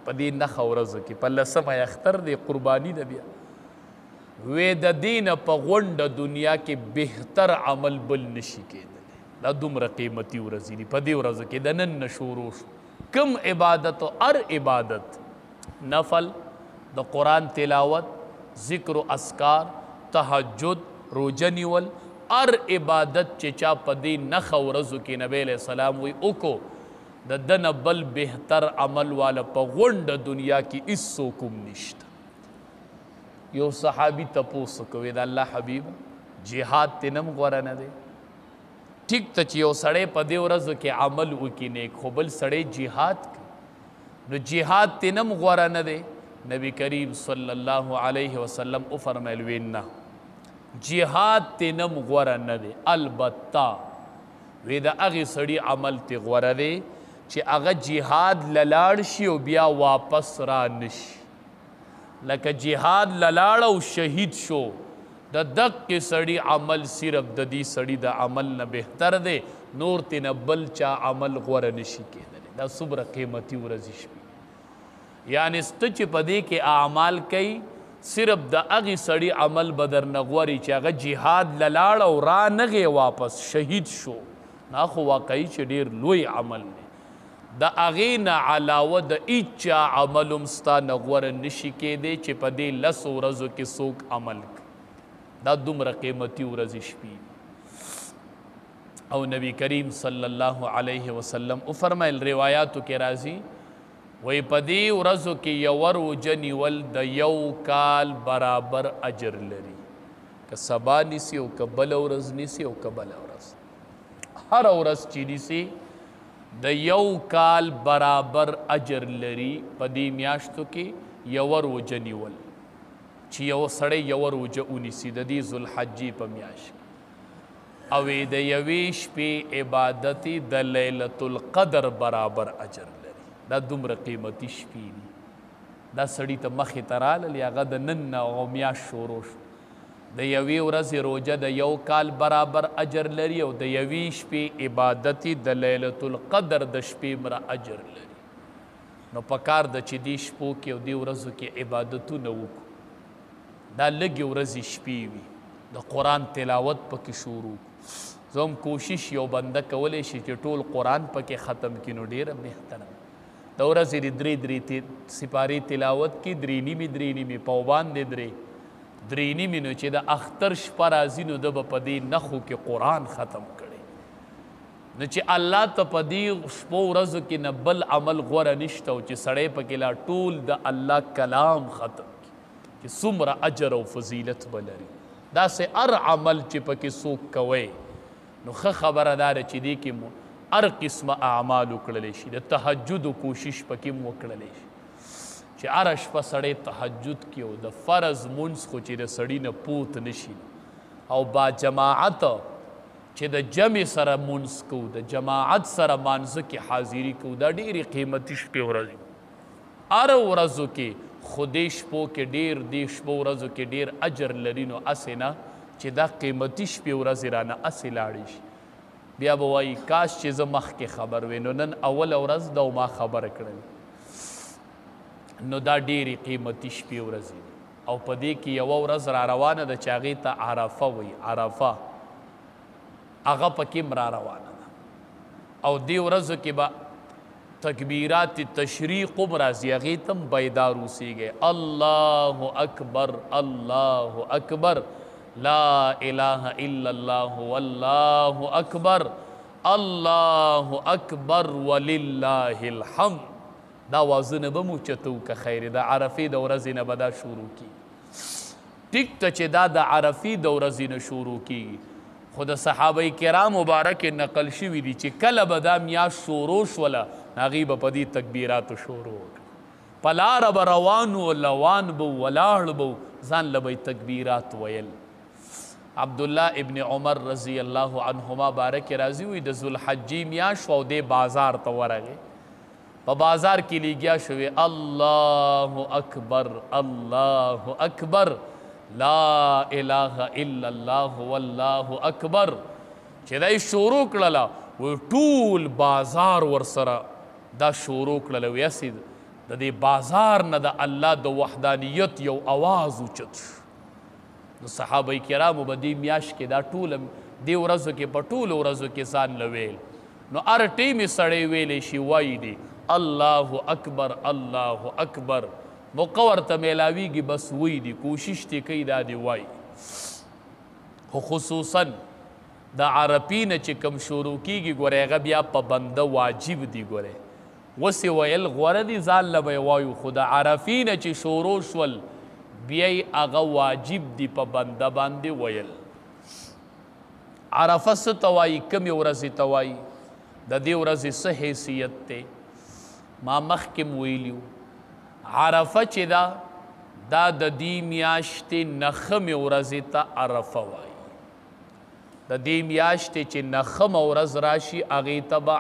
په دې نښه ورځو کې په 10مه اختر دی قرباني ده بیا وې د دینه په غونډه دنیا کې بهتر عمل بل نشي کېدلی دا دومره قیمتي ورځې دي په دې ورځو کې د نن نه شروع شو کم عبادت او هر عبادت نفل د قرآن تلاوت ذکر و اذکار تهجد روژه نیول هر عبادت چې چا په دې نښه ورځو کې نبی علیہ السلام وی وکړو د دنه بل بهتر عمل والا په غونډه دنیا کې هیڅوک هم نشته یو صحابي تپوس کوي د الله حبیب جهاد ته نم غوره نه دی ټیک ته چې یو سړی په دې ورځو کې عمل وکړي نیک خو بل سړی جهاد کوي نو جهاد ته نم غوره نه دی نبی کریم صلی الله علیه وسلم وفرمیل وینا جهاد ته نم غوره نه دی البته وی د هغې سړي عمل ته غوره دی چې هغه جهاد للاړ شي او بیا واپس را نشي لکه جهاد للاړ او شهید شو د دقې سړي عمل صرف د دې سړي د عمل نه بهتر دی نور تینه بل چا عمل غوره نشي کېدلی دا څومره قیمتي ورځې شوي یعنې سته چې په دې کې اعمال کوي صرف د هغې سړي عمل به درنه غوري چې هغه جهاد للاړ او را نغې واپس شهید شو دا خو واقعي چې ډېر لوی عمل دی د هغې نه علاوه د هیچا عمل هم ستا نه غوره نشي کېدی چې په دې 10 ورځو کې څوک عمل کوي دا دومره قیمتي ورځې شپې او نبی کریم صلی الله علیه وسلم وفرمیل روایاتو کې راځي وایي په دې ورځو کې یوه روژه نیول د 1 کال برابر اجر لري که سبا نیسي او که بله ورځ نیسي او که بله ورځ هره ورځ چې نیسي د 1 کال برابر اجر لري په دې میاشتو کې یوه روژه نیول چې یو سړی یوه روژه ونیسي د دې ذوالحجې په میاشت کې او د یوې شپې عبادت د لیلة القدر برابر اجر لري دا دومره قیمتي شپې دي دا سړي ته مخې ته رالل هغه د نن نه او میاشت شروع شو د یوې ورځې روژه د 1 کال برابر اجر لري او د یوې شپې عبادت د لیلة القدر د شپې مره اجر لري نو پکار ده چې دې شپو کې او دې ورځو کې عبادتونه وکړو دا لږې ورځې شپې وي د قرآن تلاوت پکې شروع زه هم کوشش یو بنده کولی شي چې ټول قرآن پکې ختم کړي نو ډېره بهتره د ورځې درې سپارې تلاوت کې 3 نیمې په باندې 3 نیمې نو چې د اختر شپه راځي نو ده به په دې نښو کې قرآن ختم کړی نو چې الله ته په دې شپو ورځو کې نه بل عمل غوره نشته او چې سړی پکې لا ټول د الله کلام ختم کړي چې څومره اجر او فضیلت به لري داسې هر عمل چې پکې څوک کوی نو ښه خبره دا ده چې دې کې مو هر قسمه اعمال وکړلی شي د تهجد کوشش پکې مو وکړلی شي چې هره شپه سړی تهجد کې او د فرض مونځ خو چې د سړي نه پوت نشي او با جماعت چې د جمع سره مونځ کوو د جماعت سره مانځه کې حاضري کوو دا ډېرې قیمتي شپې ورځې هره ورځو کې خو دې شپو کې دې شپو ورځو کې ډېر اجر لري نو هسې نه چې دا قیمتي شپې ورځې رانه هسې لاړې شي بیا به وایي کاش چې زه مخکې خبر وې نو نن اوله ورځ ده او ما خبره کړل نو دا ډېرې قیمتي شپې ورځې دي او په دې کې یوه ورځ را روانه ده چې هغې ته عرفه وایي عرفه هغه پکې هم را روانه ده او دې ورځو کې به تکبیرات تشریق هم راځي هغې ته هم بیدار اوسېږئ الله اکبر الله اکبر لا اله الا الله والله اکبر الله اکبر ولله الحمد دا وازونه به مو چتو که خیر د عرفې د ورځې نه به دا شروع کیږي ټیک ته چې دا د عرفې د ورځې نه شروع کیږي خو د صحابه کرام مبارک نقل شوي دي چې کله به دا میاشت شروع شوله هغوی به په دې تکبیراتو شروع وکړي په لاره به روان و لوان به ولاړ به ځان له به تکبیرات ویل عبدالله ابن عمر رضی الله عنهما بارک راضي وي د ذوالحجې میاشت او دې بازار ته ورغی په بازار کې لیږیا شوې الله اکبر الله اکبر لا اله الا الله والله اکبر چې دا شروع کړله ټول بازار ورسره دا شروع کړله ویسې د دې بازار نه د الله د وحدانیت یو آواز اوچت شو. نو صحابه کرامو به دې میاشت کې دا ټوله دې ورځو کې په ټولو ورځو کې ځان له ویل. نو هر ټیمې سړی ویلی شي وایي دي الله اکبر الله اکبر. موقع ورته میلاویږي بس وی دي کوشش دې کوي دا دې وایي. خو خصوصا د عرفې نه چې کم شروع کېږي ګورې هغه بیا په بنده واجب دي. ګورې وسې ویل غوره دي ځان له به یې وایو خو د عرفې نه چې شروع شول بیا یې هغه واجب دي په بنده باندې ویل. عرفه څه ته وایي کمې ورځې ته وایي د دې ورځې څه حیثیت دی ما مخکې م ویلي عرفه چې ده دا د دې میاشتې نخمې ورځې ته عرفه وایي. د دې میاشتې چې نخمه ورځ راشي هغې ته به